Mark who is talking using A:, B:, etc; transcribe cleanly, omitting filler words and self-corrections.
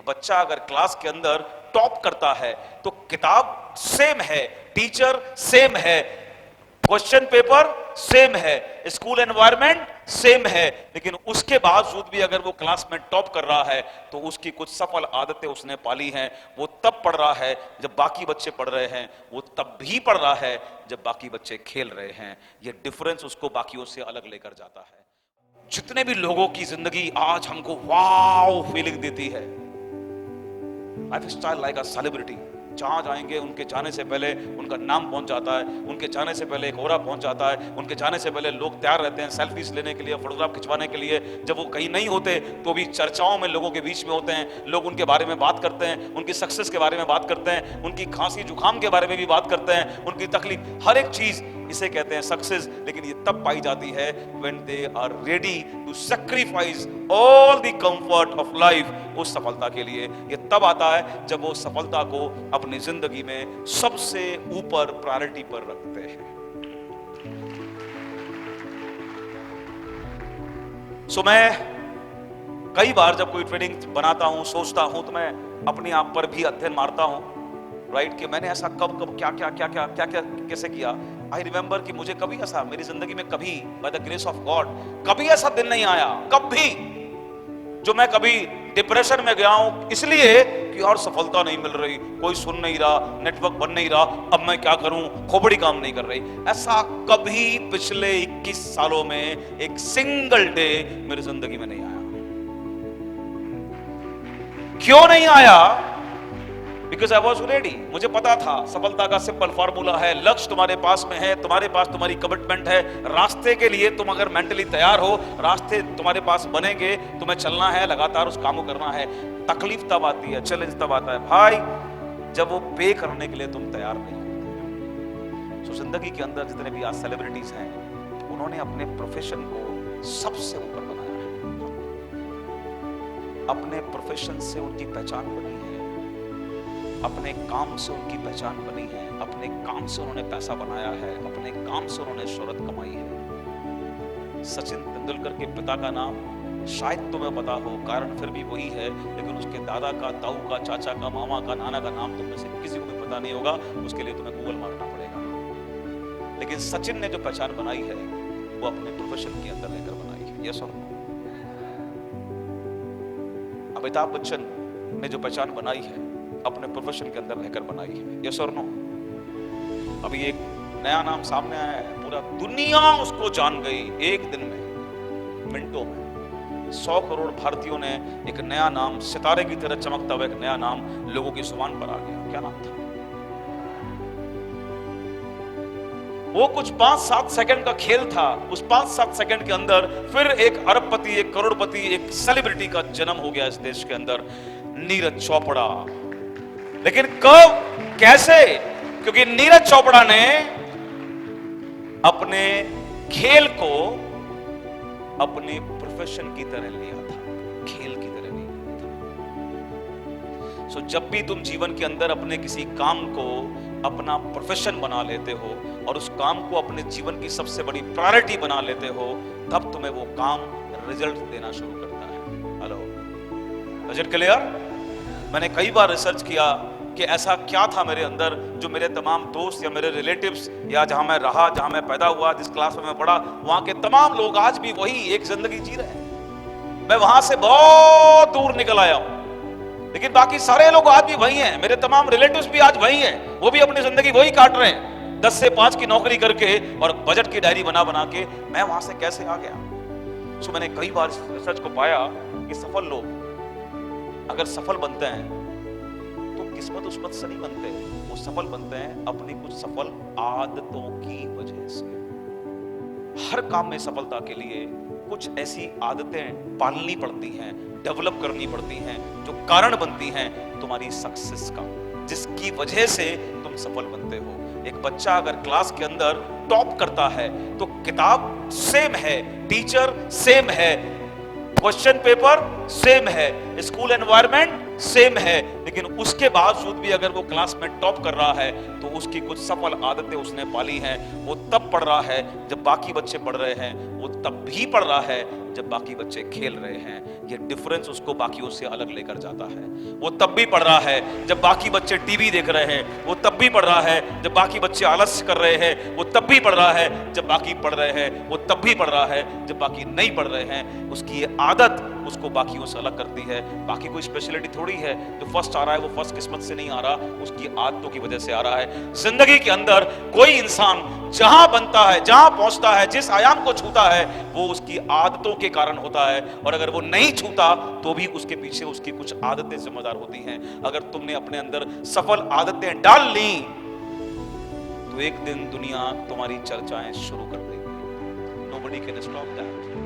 A: बच्चा अगर क्लास के अंदर टॉप करता है तो किताब सेम है, टीचर सेम है, क्वेश्चन पेपर सेम है, स्कूल एनवायरनमेंट सेम है, लेकिन उसके बावजूद भी अगर वो क्लास में टॉप कर रहा है तो उसकी कुछ सफल आदतें उसने पाली हैं। वो तब पढ़ रहा है जब बाकी बच्चे पढ़ रहे हैं, वो तब भी पढ़ रहा है जब बाकी बच्चे खेल रहे हैं। ये डिफरेंस उसको बाकियों से अलग लेकर जाता है। जितने भी लोगों की जिंदगी आज हमको वाव फीलिंग देती है, लाइफस्टाइल लाइक अ सेलिब्रिटी, जहां जाएंगे उनके जाने से पहले उनका नाम पहुंच जाता है, उनके जाने से पहले एक ओरा पहुंच जाता है, उनके जाने से पहले लोग तैयार रहते हैं सेल्फीज लेने के लिए, फोटोग्राफ खिंचवाने के लिए। जब वो कहीं नहीं होते तो भी चर्चाओं में लोगों के बीच में होते हैं, लोग उनके बारे में बात करते हैं, उनकी सक्सेस के बारे में बात करते हैं, उनकी खांसी जुकाम के बारे में भी बात करते हैं, उनकी तकलीफ, हर एक चीज, इसे कहते हैं सक्सेस। लेकिन ये तब पाई जाती है when they are ready to sacrifice all the comfort of life उस सफलता के लिए। ये तब आता है जब वो सफलता को अपनी जिंदगी में सबसे ऊपर प्रायोरिटी पर रखते हैं। सो मैं कई बार जब कोई ट्रेनिंग बनाता हूं, सोचता हूं, तो मैं अपने आप पर भी अध्ययन मारता हूं, राइट, कि मैंने ऐसा कब क्या कैसे किया। आई रिमेंबर कि मुझे कभी ऐसा मेरी जिंदगी में कभी by the grace of God कभी ऐसा दिन नहीं आया, कभी, जो मैं कभी डिप्रेशन में गया हूं इसलिए कि यार सफलता नहीं मिल रही, कोई सुन नहीं रहा, नेटवर्क बन नहीं रहा, अब मैं क्या करूं, खोपड़ी काम नहीं कर रही। ऐसा कभी पिछले 21 सालों में एक सिंगल डे मेरी जिंदगी में नहीं आया। क्यों नहीं आया? Because I was ready। मुझे पता था सफलता का सिंपल फार्मूला है, लक्ष्य तुम्हारे पास में है, तुम्हारे पास तुम्हारी कमिटमेंट है, रास्ते के लिए तुम अगर मेंटली तैयार हो, रास्ते तुम्हारे पास बनेंगे, तुम्हें चलना है, लगातार उस काम को करना है। तकलीफ तब आती है, चैलेंज तब आता है भाई जब वो पे करने के लिए तुम तैयार नहीं होते। तो जिंदगी के अंदर जितने भी आज सेलिब्रिटीज हैं, उन्होंने अपने प्रोफेशन को सबसे ऊपर बनाया है। अपने प्रोफेशन से उनकी पहचान बनी है, अपने काम से उनकी पहचान बनी है, अपने काम से उन्होंने पैसा बनाया है, अपने काम से उन्होंने शोहरत कमाई है। सचिन तेंदुलकर के पिता का नाम शायद तुम्हें पता हो, कारण फिर भी वही है, लेकिन उसके दादा का, ताऊ का, चाचा का, मामा का, नाना का नाम तुम में से किसी को भी पता नहीं होगा। उसके लिए तुम्हें गूगल मारना पड़ेगा। लेकिन सचिन ने जो पहचान बनाई है वो अपने प्रोफेशन के अंदर लेकर बनाई है। यस और नो? अमिताभ बच्चन ने जो पहचान बनाई है अपने प्रोफेशन के अंदर रहकर बनाई है। यस और नो? अभी एक नया नाम सामने आया है, पूरा दुनिया उसको जान गई एक दिन में, मिनटों में। 100 करोड़ भारतीयों ने एक नया नाम, सितारे की तरह चमकता हुआ एक नया नाम लोगों की जुबान पर आ गया। क्या नाम था वो? कुछ 5-7 सेकंड का खेल था। उस 5-7 सेकंड के अंदर फिर एक अरबपति, एक करोड़पति, एक सेलिब्रिटी का जन्म हो गया इस देश के अंदर, नीरज चोपड़ा। लेकिन कब, कैसे? क्योंकि नीरज चोपड़ा ने अपने खेल को अपने प्रोफेशन की तरह लिया था, खेल की तरह नहीं लिया था। सो जब भी तुम जीवन के अंदर अपने किसी काम को अपना प्रोफेशन बना लेते हो और उस काम को अपने जीवन की सबसे बड़ी प्रायोरिटी बना लेते हो, तब तुम्हें वो काम रिजल्ट देना शुरू करता है। Hello, budget clear? मैंने कई बार रिसर्च किया कि ऐसा क्या था मेरे अंदर जो मेरे तमाम दोस्त या मेरे रिलेटिव्स या जहां मैं रहा, जहां मैं पैदा हुआ, जिस क्लास में मैं पढ़ा, वहां के तमाम लोग आज भी वही एक जिंदगी जी रहे हैं। मैं वहां से बहुत दूर निकल आया हूं, लेकिन बाकी सारे लोग आज भी वही हैं। मेरे तमाम रिलेटिव्स भी आज वही हैं, वो भी अपनी जिंदगी वही काट रहे हैं, 10 से 5 की नौकरी करके और बजट की डायरी बना बना के। मैं वहां से कैसे आ गया? सो मैंने कई बार इस रिसर्च को पाया कि सफल लोग अगर सफल बनते हैं तो किस्मत उस्मत से नहीं बनते, वो सफल बनते हैं अपनी कुछ सफल आदतों की वजह से। हर काम में सफलता के लिए कुछ ऐसी आदतें पालनी पड़ती हैं, डेवलप करनी पड़ती हैं, जो कारण बनती हैं तुम्हारी सक्सेस का, जिसकी वजह से तुम सफल बनते हो। एक बच्चा अगर क्लास के अंदर टॉप करता है तो किताब सेम है, टीचर सेम है, क्वेश्चन पेपर सेम है, स्कूल एनवायरनमेंट सेम है, लेकिन उसके बावजूद भी अगर वो क्लास में टॉप कर रहा है तो उसकी कुछ सफल आदतें उसने पाली हैं। वो तब पढ़ रहा है जब बाकी बच्चे पढ़ रहे हैं, वो तब भी पढ़ रहा है जब बाकी बच्चे खेल रहे हैं। ये डिफरेंस उसको बाकियों से अलग लेकर जाता है। वो तब भी पढ़ रहा है जब बाकी बच्चे टीवी देख रहे हैं, वो तब भी पढ़ रहा है जब बाकी बच्चे आलस्य कर रहे हैं, वो तब भी पढ़ रहा है जब बाकी पढ़ रहे हैं, वो तब भी पढ़ रहा है जब बाकी नहीं पढ़ रहे हैं। उसकी ये आदत उसको बाकियों से अलग करती है। बाकी कोई स्पेशलिटी थोड़ी है, जो फर्स्ट आ रहा है वो फर्स्ट किस्मत से नहीं आ रहा, उसकी आदतों की वजह से आ रहा है। जिंदगी के अंदर कोई इंसान जहां बनता है, जहां पहुंचता है, जिस आयाम को छूता है, वो उसकी आदतों के कारण होता है। और अगर वो नहीं छूता तो भी उसके पीछे उसकी कुछ आदतें जिम्मेदार होती हैं। अगर तुमने अपने अंदर सफल आदतें डाल ली तो एक दिन दुनिया तुम्हारी चर्चाएं शुरू कर देगी। Nobody can stop that.